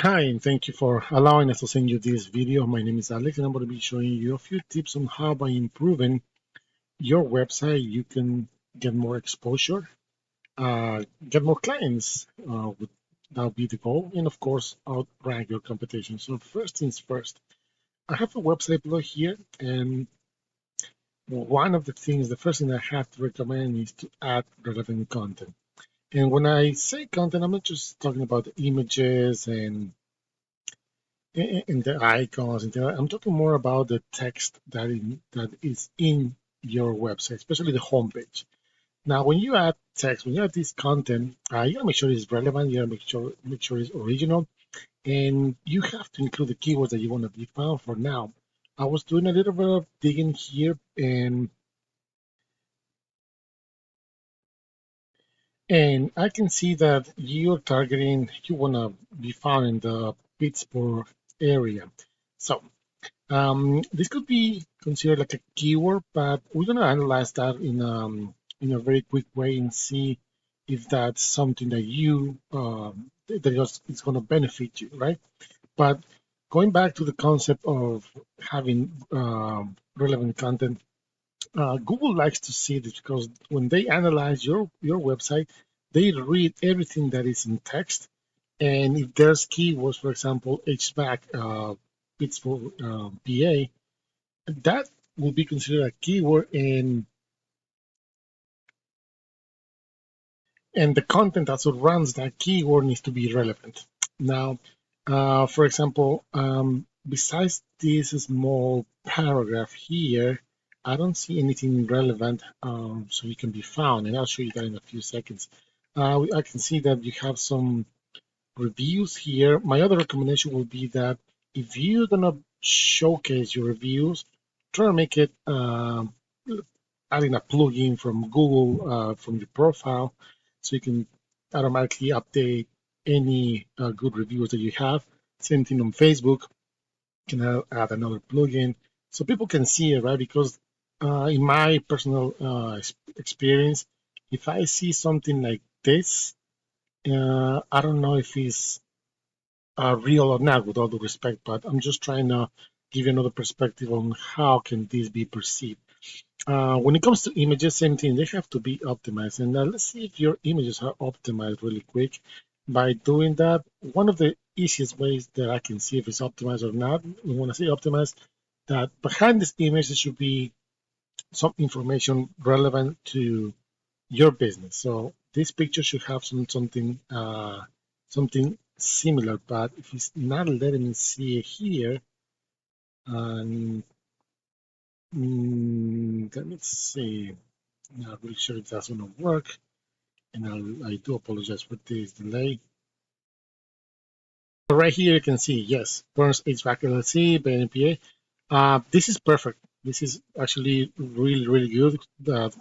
Hi, and thank you for allowing us to send you this video. My name is Alex, and I'm going to be showing you a few tips on how by improving your website you can get more exposure, get more clients. That'll be the goal, and of course, outrank your competition. So first things first, I have a website blog here, and one of the things, the first thing I have to recommend is to add relevant content. And when I say content, I'm not just talking about the images and the icons and I'm talking more about the text that is in your website, especially the homepage. Now, when you add text, when you add this content, you gotta make sure it's relevant. You gotta make sure it's original, and you have to include the keywords that you want to be found for. Now, I was doing a little bit of digging here, and I can see that you're targeting. You want to be found in the Pittsburgh area, so. This could be considered like a keyword, but we're gonna analyze that in a very quick way and see if that's something that you that is gonna benefit you, right? But going back to the concept of having relevant content, Google likes to see this because when they analyze your website, they read everything that is in text, and if there's keywords, for example, HVAC, Pittsburgh, PA, that will be considered a keyword, and the content that surrounds that keyword needs to be relevant. Now, for example, besides this small paragraph here, I don't see anything relevant, so you can be found, and I'll show you that in a few seconds. I can see that you have some reviews here. My other recommendation would be that if you're gonna showcase your reviews, try to make it adding a plugin from Google from your profile, so you can automatically update any good reviews that you have. Same thing on Facebook. You can add another plugin so people can see it, right? Because in my personal experience, if I see something like this, I don't know if it's real or not, with all due respect, but I'm just trying to give you another perspective on how can this be perceived. When it comes to images, same thing, they have to be optimized. And let's see if your images are optimized really quick. By doing that, one of the easiest ways that I can see if it's optimized or not, when I say optimized, that behind this image there should be some information relevant to your business. So this picture should have something similar, but if it's not letting me see it here, um, let me see. Not really sure if that's gonna work, and I do apologize for this delay. But right here you can see, yes, Burns HVAC LLC, BNPA. This is perfect. This is actually really good.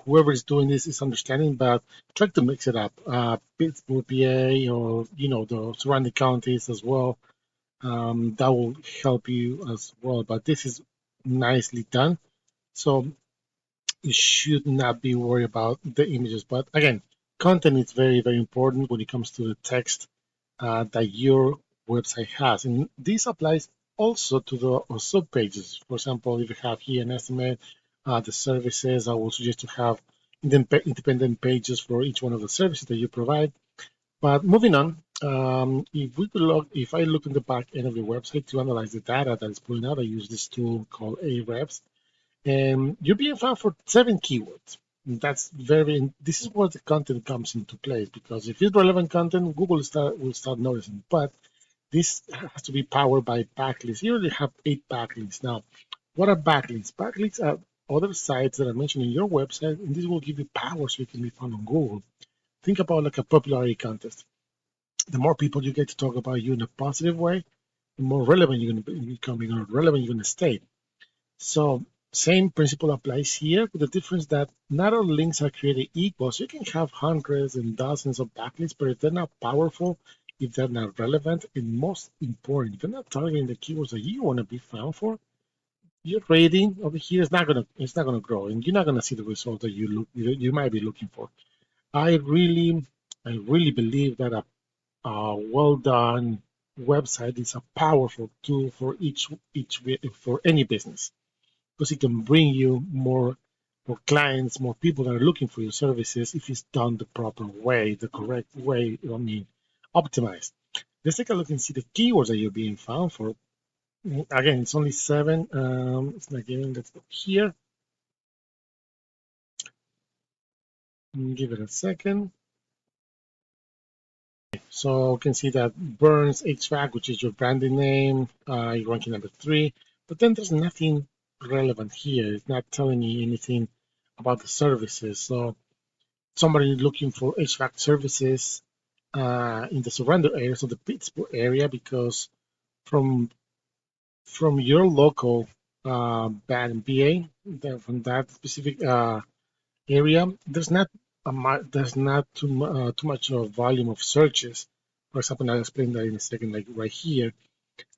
Whoever is doing this is understanding, but try to mix it up. Pittsburgh, PA, or the surrounding counties as well. That will help you as well. But this is nicely done, so you should not be worried about the images. But again, content is very important when it comes to the text that your website has. And this applies also to the sub pages. For example, if you have here an estimate, the services, I would suggest to have independent pages for each one of the services that you provide. But moving on, if I look in the back end of your website to analyze the data that is pulling out, I use this tool called Ahrefs, and you're being found for 7 keywords. That's this is where the content comes into play, because if it's relevant content, Google will start noticing. But this has to be powered by backlinks. You already have 8 backlinks. Now, what are backlinks? Backlinks are other sites that are mentioned in your website, and this will give you power so you can be found on Google. Think about like a popularity contest. The more people you get to talk about you in a positive way, the more relevant you're going to become, relevant you're going to stay. So same principle applies here, with the difference that not all links are created equal. So you can have hundreds and dozens of backlinks, but if they're not powerful, if they're not relevant, and most important, if you're not targeting the keywords that you want to be found for, your rating over here is not gonna grow, and you're not gonna see the result that you might be looking for. I really believe that a well done website is a powerful tool for for any business because it can bring you more clients, more people that are looking for your services if it's done the proper way, the correct way. I mean, optimized. Let's take a look and see the keywords that you're being found for. Again, it's only 7. It's not giving. Let's go here. Give it a second. So you can see that Burns HVAC, which is your branding name, you're ranking number 3. But then there's nothing relevant here. It's not telling me anything about the services. So somebody looking for HVAC services in the surrounding areas of the Pittsburgh area, because from your local BAD and BA, from that specific area, there's not too much of volume of searches. For example, I'll explain that in a second, like right here.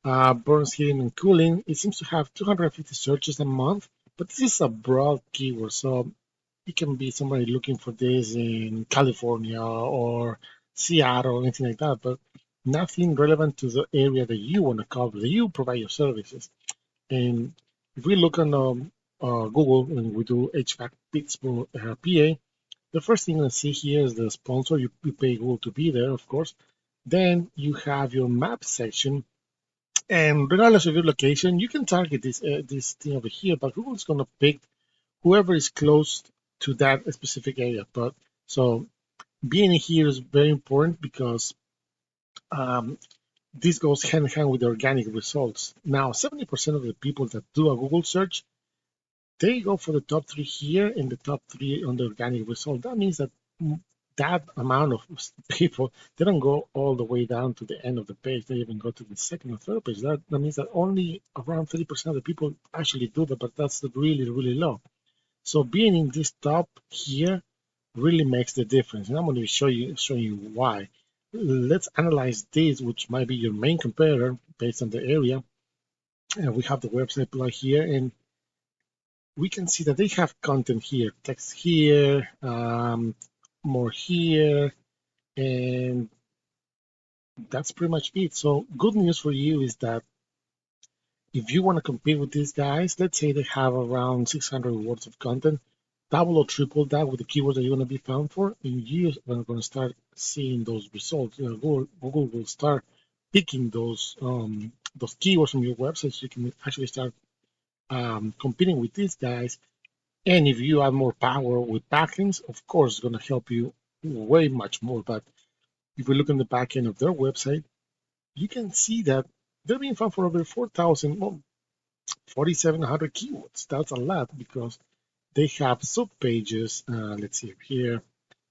Burns heating and cooling, it seems to have 250 searches a month, but this is a broad keyword, so it can be somebody looking for this in California or Seattle or anything like that, but nothing relevant to the area that you want to cover, that you provide your services. And if we look on Google and we do HVAC Pittsburgh PA, the first thing I see here is the sponsor. You pay Google to be there, of course. Then you have your map section, and regardless of your location, you can target this thing over here, but Google is going to pick whoever is close to that specific area. But so being here is very important because this goes hand in hand with the organic results. Now, 70% of the people that do a Google search, they go for the top 3 here and the top 3 on the organic result. That means that that amount of people, they don't go all the way down to the end of the page. They even go to the second or third page. That means that only around 30% of the people actually do that, but that's really, really low. So being in this top here really makes the difference. And I'm going to showing you why. Let's analyze this, which might be your main competitor based on the area. And we have the website right here, and we can see that they have content here, text here, more here, and that's pretty much it. So good news for you is that if you want to compete with these guys, let's say they have around 600 words of content, double or triple that with the keywords that you want to be found for, and you are going to start seeing those results. Google will start picking those keywords from your website, so you can actually start competing with these guys. And if you add more power with backlinks, of course, it's going to help you way much more. But if we look on the back end of their website, you can see that they're being found for over 4,700 keywords. That's a lot because they have sub pages. Let's see here.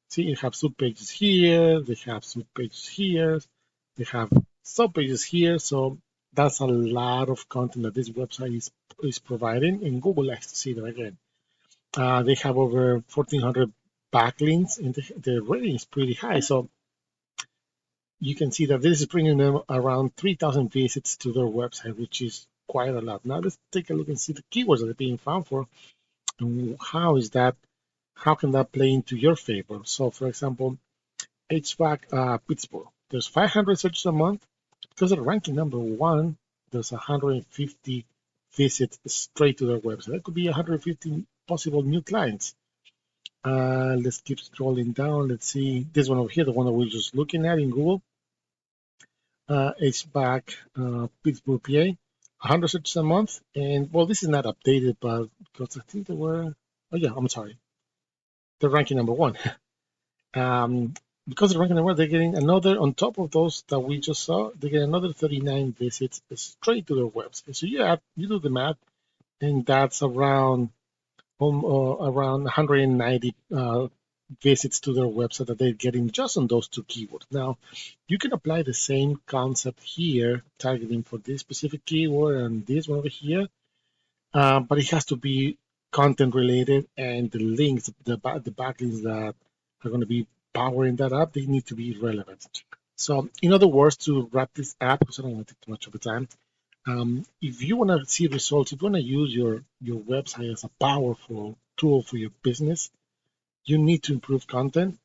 See, you have sub pages here. They have sub pages here. They have sub pages here. So that's a lot of content that this website is providing, and Google likes to see that again. They have over 1,400 backlinks, and the rating is pretty high. So you can see that this is bringing them around 3,000 visits to their website, which is quite a lot. Now let's take a look and see the keywords that are being found for, and how can that play into your favor. So for example, HVAC Pittsburgh, there's 500 searches a month. Because they're ranking number 1, there's 150 visits straight to their website. That could be 150 possible new clients. Let's keep scrolling down. Let's see this one over here, the one that we're just looking at in Google. HVAC Pittsburgh, PA, 100 searches a month. And well, this is not updated, but because I think they were, oh yeah, I'm sorry. They're ranking number 1. Because they're ranking number 1, they're getting another, on top of those that we just saw, they get another 39 visits straight to their website. So you do the math, and that's around 190 visits to their website that they're getting just on those 2 keywords. Now, you can apply the same concept here, targeting for this specific keyword and this one over here, but it has to be content related, and the links, the backlinks that are going to be powering that up, they need to be relevant. So, in other words, to wrap this up, because I don't want to take too much of the time, if you want to see results, if you want to use your website as a powerful tool for your business, you need to improve content.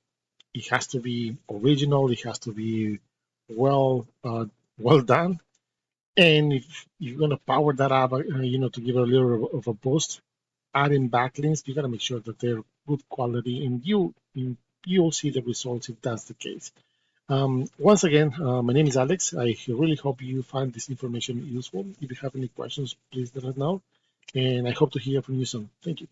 It has to be original. It has to be well well done. And if you're gonna power that up, to give it a little of a boost, adding backlinks, you gotta make sure that they're good quality, and you'll see the results if that's the case. Once again, my name is Alex. I really hope you find this information useful. If you have any questions, please let us know, and I hope to hear from you soon. Thank you.